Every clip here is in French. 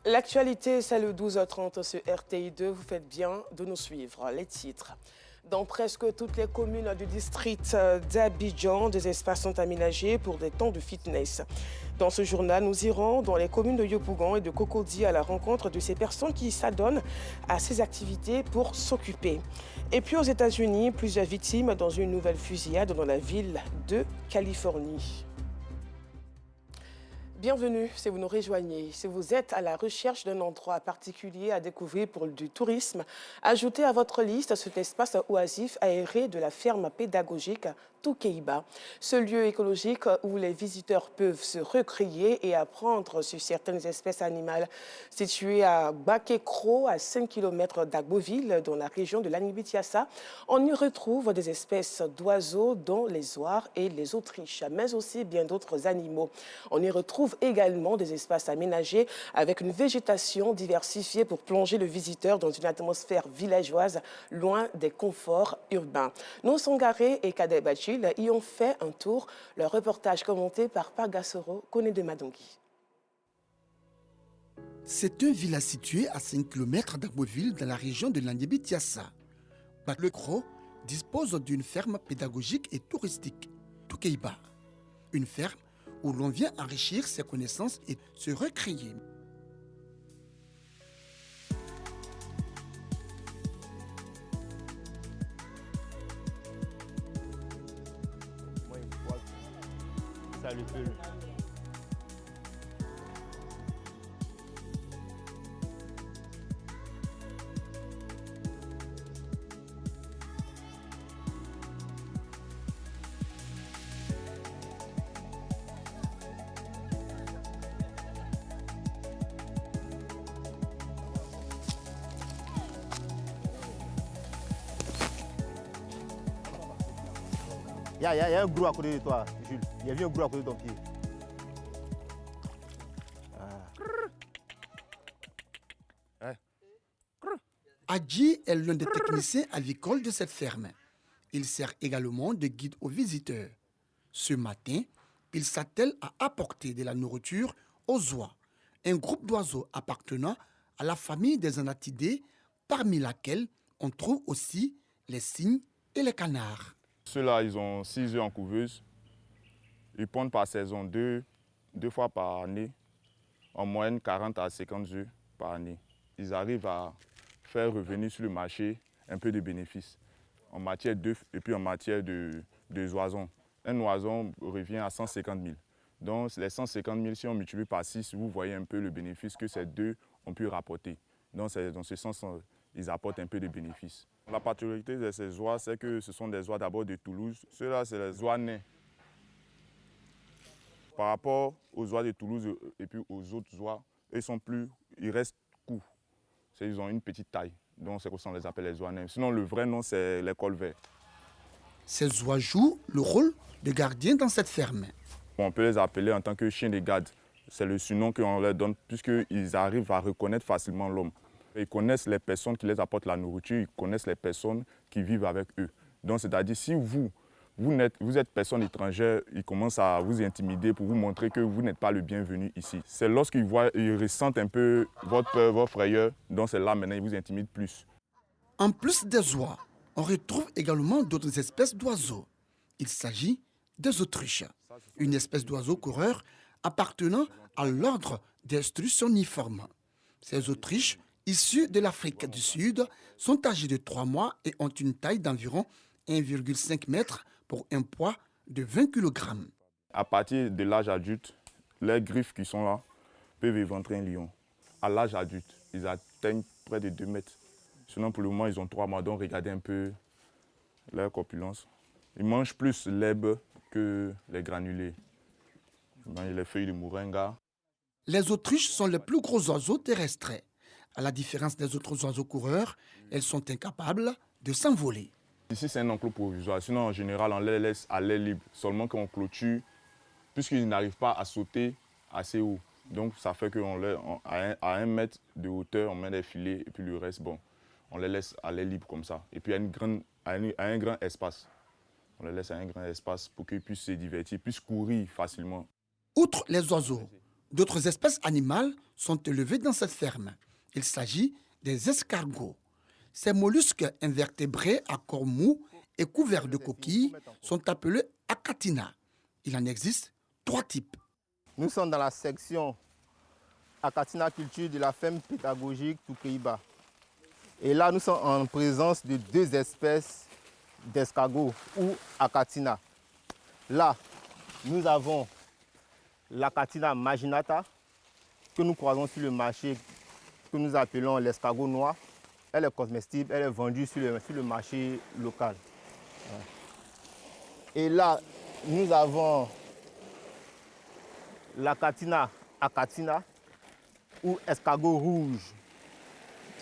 L'actualité, c'est le 12h30 sur RTI2. Vous faites bien de nous suivre. Les titres. Dans presque toutes les communes du district d'Abidjan, des espaces sont aménagés pour des temps de fitness. Dans ce journal, nous irons dans les communes de Yopougon et de Cocody à la rencontre de ces personnes qui s'adonnent à ces activités pour s'occuper. Et puis aux États-Unis, plusieurs victimes dans une nouvelle fusillade dans la ville de Californie. Bienvenue si vous nous rejoignez. Si vous êtes à la recherche d'un endroit particulier à découvrir pour du tourisme, ajoutez à votre liste cet espace oasif aéré de la ferme pédagogique Toukeiba. Ce lieu écologique où les visiteurs peuvent se recréer et apprendre sur certaines espèces animales. Situé à Bakékro, à 5 km d'Agboville, dans la région de l'Anibitiassa, on y retrouve des espèces d'oiseaux, dont les oies et les autriches, mais aussi bien d'autres animaux. On y retrouve également des espaces aménagés avec une végétation diversifiée pour plonger le visiteur dans une atmosphère villageoise loin des conforts urbains. Nos Sangaré et Kadai Bachil y ont fait un tour. Le reportage commenté par Pagasoro Kone de Madongi. C'est un village situé à 5 km d'Agboville dans la région de l'Andibi-Tiassa. Bakékro dispose d'une ferme pédagogique et touristique, Toukeiba. Une ferme où l'on vient enrichir ses connaissances et se recréer. Ça le peut. Il y a un gros à côté de toi, Jules. Il y a un gros à côté de ton pied. Adji est l'un des techniciens avicoles de cette ferme. Il sert également de guide aux visiteurs. Ce matin, il s'attelle à apporter de la nourriture aux oies, un groupe d'oiseaux appartenant à la famille des anatidés, parmi laquelle on trouve aussi les cygnes et les canards. Ceux-là, ils ont 6 œufs en couveuse. Ils pondent par saison deux fois par année, en moyenne 40 à 50 œufs par année. Ils arrivent à faire revenir sur le marché un peu de bénéfices en matière d'œufs et puis en matière de oisons. Un oison revient à 150 000. Donc les 150 000, si on multiplie par 6, vous voyez un peu le bénéfice que ces deux ont pu rapporter. Donc dans ce sens, ils apportent un peu de bénéfices. La particularité de ces oies, c'est que ce sont des oies d'abord de Toulouse. Ceux-là, c'est les oies nains. Par rapport aux oies de Toulouse et puis aux autres oies, ils restent courts. Ils ont une petite taille. Donc c'est pour ça qu'on les appelle les oies nains. Sinon, le vrai nom, c'est les colverts. Ces oies jouent le rôle de gardiens dans cette ferme. On peut les appeler en tant que chiens de garde. C'est le surnom qu'on leur donne puisqu'ils arrivent à reconnaître facilement l'homme. Ils connaissent les personnes qui les apportent la nourriture, ils connaissent les personnes qui vivent avec eux. Donc c'est-à-dire si vous êtes personne étrangère, ils commencent à vous intimider pour vous montrer que vous n'êtes pas le bienvenu ici. C'est lorsqu'ils ressentent un peu votre peur, votre frayeur, donc c'est là maintenant ils vous intimident plus. En plus des oies, on retrouve également d'autres espèces d'oiseaux. Il s'agit des autruches, une espèce d'oiseau coureur appartenant à l'ordre des strucioniformes. Ces autruches, issus de l'Afrique du Sud, sont âgés de 3 mois et ont une taille d'environ 1,5 m pour un poids de 20 kg. À partir de l'âge adulte, les griffes qui sont là peuvent éventrer un lion. À l'âge adulte, ils atteignent près de 2 mètres. Sinon, pour le moment, ils ont 3 mois, donc regardez un peu leur corpulence. Ils mangent plus l'herbe que les granulés. Ils mangent les feuilles de moringa. Les autruches sont les plus gros oiseaux terrestres. À la différence des autres oiseaux coureurs, elles sont incapables de s'envoler. Ici, c'est un enclos provisoire. Sinon, en général, on les laisse à l'air libre. Seulement qu'on clôture, puisqu'ils n'arrivent pas à sauter assez haut. Donc, ça fait qu'à 1 mètre de hauteur, on met des filets et puis le reste, bon, on les laisse à l'air libre comme ça. Et puis, à un grand espace. On les laisse à un grand espace pour qu'ils puissent se divertir, puissent courir facilement. Outre les oiseaux, D'autres espèces animales sont élevées dans cette ferme. Il s'agit des escargots. Ces mollusques invertébrés à corps mou et couverts de coquilles sont appelés acatina. Il en existe 3 types. Nous sommes dans la section Acatina culture de la ferme pédagogique Toukeiba. Et là, nous sommes en présence de 2 espèces d'escargots ou acatina. Là, nous avons l'Acatina marginata que nous croisons sur le marché, que nous appelons l'escargot noir. Elle est comestible, elle est vendue sur le marché local. Et là, nous avons l'Acatina acatina ou escargot rouge,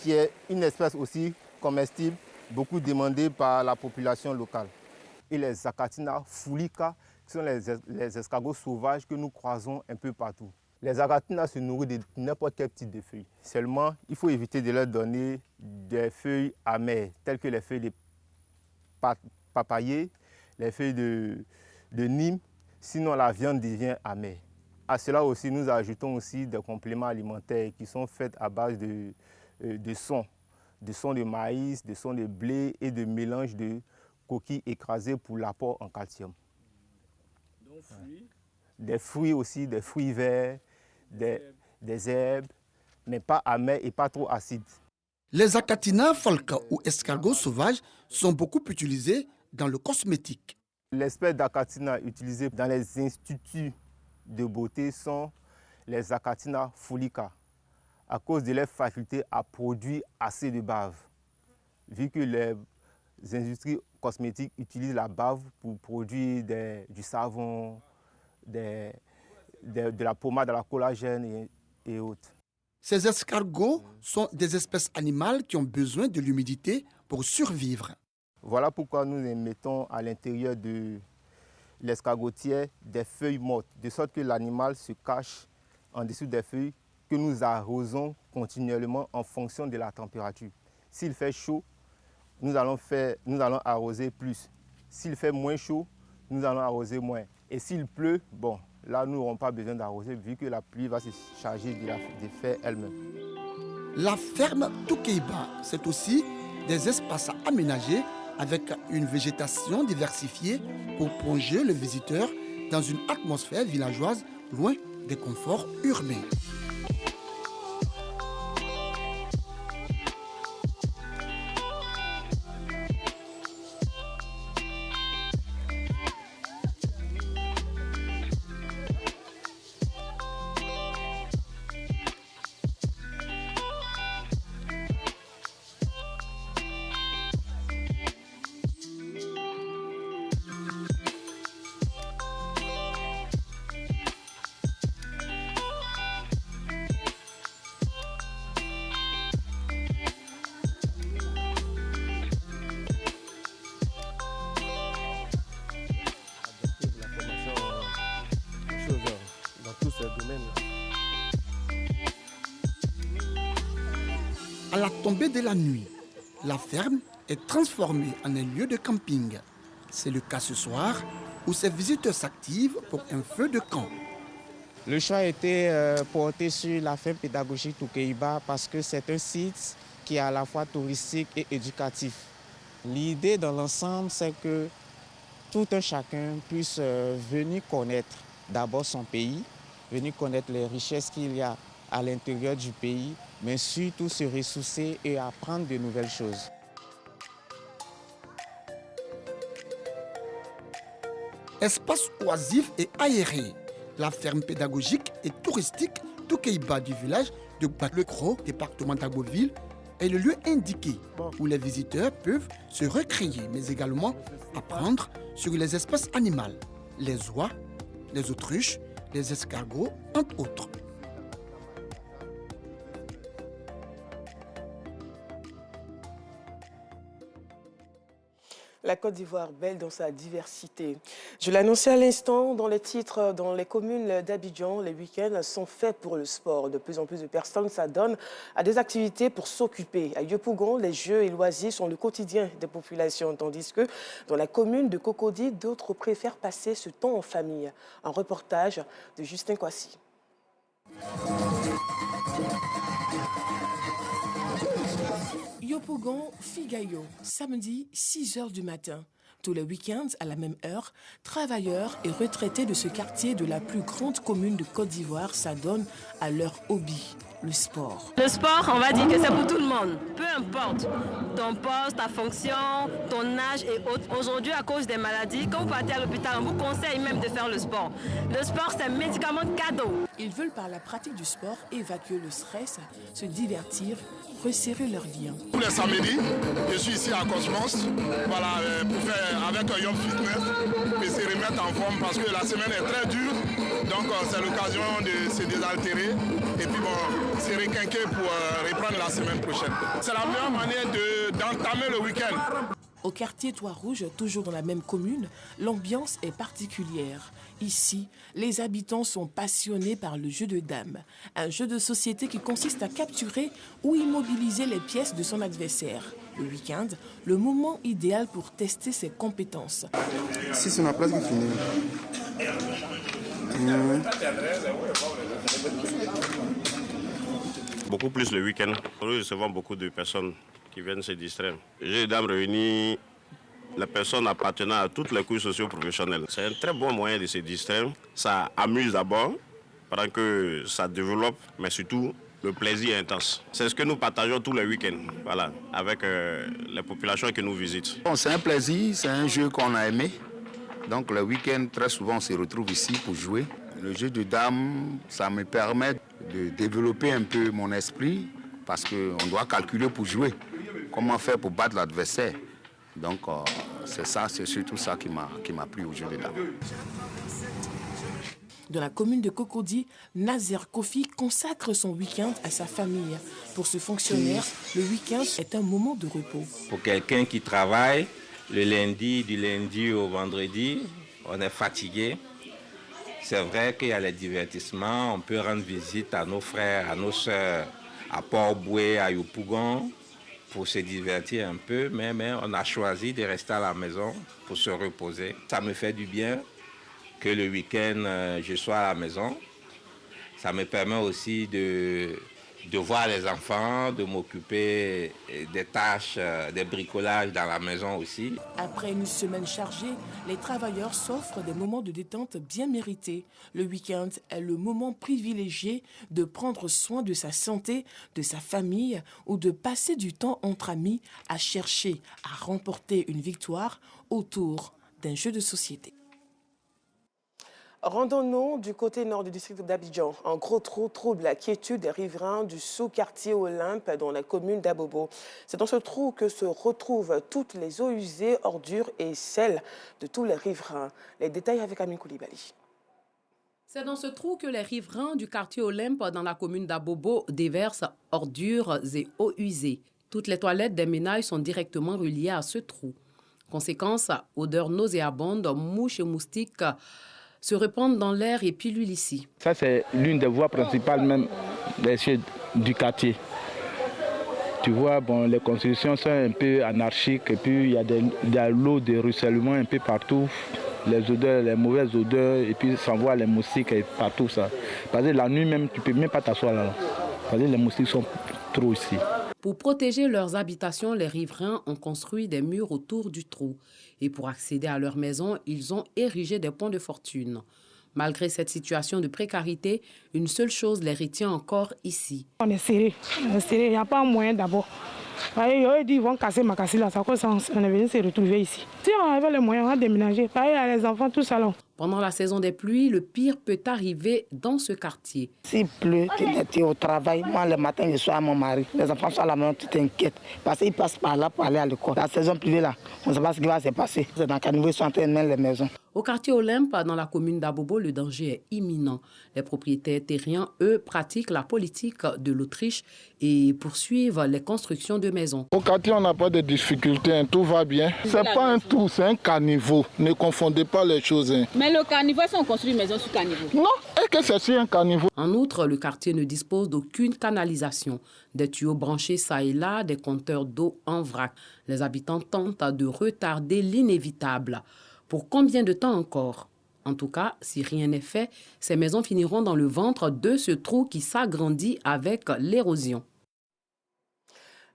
qui est une espèce aussi comestible, beaucoup demandée par la population locale. Et les Acatina fulica, qui sont les escargots sauvages que nous croisons un peu partout. Les Acatina se nourrissent de n'importe quel type de feuilles. Seulement, il faut éviter de leur donner des feuilles amères, telles que les feuilles de papayer, les feuilles de Nîmes, sinon la viande devient amère. À cela aussi, nous ajoutons aussi des compléments alimentaires qui sont faits à base de son de maïs, de son de blé et de mélange de coquilles écrasées pour l'apport en calcium. Donc fruits. Des fruits aussi, des fruits verts, des herbes, mais pas amers et pas trop acides. Les acatina falca ou escargots sauvages sont beaucoup utilisés dans le cosmétique. L'espèce d'acatina utilisée dans les instituts de beauté sont les Acatina fulica, à cause de leur faculté à produire assez de bave. Vu que les industries cosmétiques utilisent la bave pour produire du savon, de la pommade à la collagène et autres. Ces escargots sont des espèces animales qui ont besoin de l'humidité pour survivre. Voilà pourquoi nous mettons à l'intérieur de l'escargotière des feuilles mortes, de sorte que l'animal se cache en dessous des feuilles que nous arrosons continuellement en fonction de la température. S'il fait chaud, nous allons arroser plus. S'il fait moins chaud, nous allons arroser moins. Et s'il pleut, bon, là, nous n'aurons pas besoin d'arroser vu que la pluie va se charger de faire elle-même. La ferme Toukeiba, c'est aussi des espaces aménagés avec une végétation diversifiée pour plonger le visiteur dans une atmosphère villageoise loin des conforts urbains. Dans tous ces domaines. À la tombée de la nuit, la ferme est transformée en un lieu de camping. C'est le cas ce soir où ces visiteurs s'activent pour un feu de camp. Le choix a été porté sur la ferme pédagogique Toukeiba parce que c'est un site qui est à la fois touristique et éducatif. L'idée dans l'ensemble, c'est que tout un chacun puisse venir connaître d'abord son pays, venir connaître les richesses qu'il y a à l'intérieur du pays, mais surtout se ressourcer et apprendre de nouvelles choses. Espace oisif et aéré, la ferme pédagogique et touristique Toukeiba du village de Batlekro, département d'Agboville, est le lieu indiqué où les visiteurs peuvent se recréer, mais également apprendre sur les espèces animales, les oies, les autruches, les escargots, entre autres. La Côte d'Ivoire, belle dans sa diversité. Je l'annonçais à l'instant dans les titres, dans les communes d'Abidjan, les week-ends sont faits pour le sport. De plus en plus de personnes s'adonnent à des activités pour s'occuper. À Yopougon, les jeux et loisirs sont le quotidien des populations, tandis que dans la commune de Cocody, d'autres préfèrent passer ce temps en famille. Un reportage de Justin Kwasi. Yopougon, Figayo, samedi 6h du matin. Tous les week-ends, à la même heure, travailleurs et retraités de ce quartier de la plus grande commune de Côte d'Ivoire s'adonnent à leur hobby, le sport. Le sport, on va dire que c'est pour tout le monde. Peu importe ton poste, ta fonction, ton âge et autres. Aujourd'hui, à cause des maladies, quand vous partez à l'hôpital, on vous conseille même de faire le sport. Le sport, c'est un médicament cadeau. Ils veulent par la pratique du sport évacuer le stress, se divertir, resserrer leurs liens. Tous les samedis, je suis ici à Cosmos voilà, pour faire avec un Young Fitness et se remettre en forme parce que la semaine est très dure. Donc c'est l'occasion de se désaltérer et puis bon, se requinquer pour reprendre la semaine prochaine. C'est la meilleure manière d'entamer le week-end. Au quartier Trois-Rouges, toujours dans la même commune, l'ambiance est particulière. Ici, les habitants sont passionnés par le jeu de dames, un jeu de société qui consiste à capturer ou immobiliser les pièces de son adversaire. Le week-end, le moment idéal pour tester ses compétences. Si c'est ma place qui finit. Beaucoup plus le week-end. Nous recevons beaucoup de personnes qui viennent se distraire. Jeu de dames réunit les personnes appartenant à toutes les couches socio-professionnelles. C'est un très bon moyen de se distraire. Ça amuse d'abord, pendant que ça développe, mais surtout le plaisir est intense. C'est ce que nous partageons tous les week-ends, voilà, avec les populations qui nous visitent. Bon, c'est un plaisir, c'est un jeu qu'on a aimé. Donc le week-end, très souvent, on se retrouve ici pour jouer. Le jeu de dames, ça me permet de développer un peu mon esprit parce qu'on doit calculer pour jouer. Comment faire pour battre l'adversaire. Donc c'est ça, c'est surtout ça qui m'a plu au jeu de dames. Dans la commune de Cocody, Nazer Kofi consacre son week-end à sa famille. Pour ce fonctionnaire, le week-end est un moment de repos. Pour quelqu'un qui travaille le lundi, du lundi au vendredi, on est fatigué. C'est vrai qu'il y a les divertissements, on peut rendre visite à nos frères, à nos sœurs, à Port-Boué, à Yopougon, pour se divertir un peu, mais on a choisi de rester à la maison pour se reposer. Ça me fait du bien que le week-end, je sois à la maison. Ça me permet aussi de voir les enfants, de m'occuper des tâches, des bricolages dans la maison aussi. Après une semaine chargée, les travailleurs s'offrent des moments de détente bien mérités. Le week-end est le moment privilégié de prendre soin de sa santé, de sa famille ou de passer du temps entre amis à chercher à remporter une victoire autour d'un jeu de société. Rendons-nous du côté nord du district d'Abidjan. Un gros trou trouble la quiétude des riverains du sous-quartier Olympe dans la commune d'Abobo. C'est dans ce trou que se retrouvent toutes les eaux usées, ordures et sels de tous les riverains. Les détails avec Amine Koulibaly. C'est dans ce trou que les riverains du quartier Olympe dans la commune d'Abobo déversent ordures et eaux usées. Toutes les toilettes des ménages sont directement reliées à ce trou. Conséquence, odeur nauséabonde, mouches et moustiques se répandent dans l'air et pullulent ici. Ça, c'est l'une des voies principales même du quartier. Tu vois, bon, les constructions sont un peu anarchiques et puis il y a de l'eau de ruissellement un peu partout. Les odeurs, les mauvaises odeurs et puis ça envoie les moustiques et partout ça. Parce que la nuit même, tu ne peux même pas t'asseoir là. Parce que les moustiques sont trop ici. Pour protéger leurs habitations, les riverains ont construit des murs autour du trou. Et pour accéder à leur maison, ils ont érigé des ponts de fortune. Malgré cette situation de précarité, une seule chose les retient encore ici. On est serré, il n'y a pas moyen d'abord. Ils dit ils vont casser ma casse là, on est venu se retrouver ici. Si on avait les moyens, on va déménager. Pareil, il y a les enfants, tout ça là. Pendant la saison des pluies, le pire peut arriver dans ce quartier. S'il pleut, tu es au travail. Moi, le matin, je suis à mon mari. Les enfants sont à la maison, tu t'inquiètes. Parce qu'ils passent par là pour aller à l'école. La saison privée là, on ne sait pas ce qui va se passer. C'est dans quel niveau ils sont en train de mettre les maisons. Au quartier Olympe, dans la commune d'Abobo, le danger est imminent. Les propriétaires terriens, eux, pratiquent la politique de l'Autriche et poursuivent les constructions de maisons. Au quartier, on n'a pas de difficultés, tout va bien. C'est pas un trou, c'est un caniveau. Ne confondez pas les choses. Mais le caniveau, si on construit une maison sur caniveau? Non, est-ce que c'est sur un caniveau? En outre, le quartier ne dispose d'aucune canalisation. Des tuyaux branchés ça et là, des compteurs d'eau en vrac. Les habitants tentent de retarder l'inévitable. Pour combien de temps encore? En tout cas, si rien n'est fait, ces maisons finiront dans le ventre de ce trou qui s'agrandit avec l'érosion.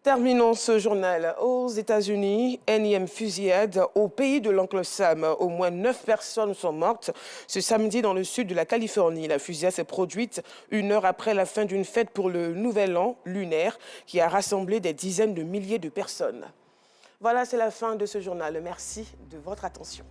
Terminons ce journal. Aux États-Unis, énième fusillade au pays de l'oncle Sam. Au moins 9 personnes sont mortes ce samedi dans le sud de la Californie. La fusillade s'est produite 1 heure après la fin d'une fête pour le Nouvel An lunaire qui a rassemblé des dizaines de milliers de personnes. Voilà, c'est la fin de ce journal. Merci de votre attention.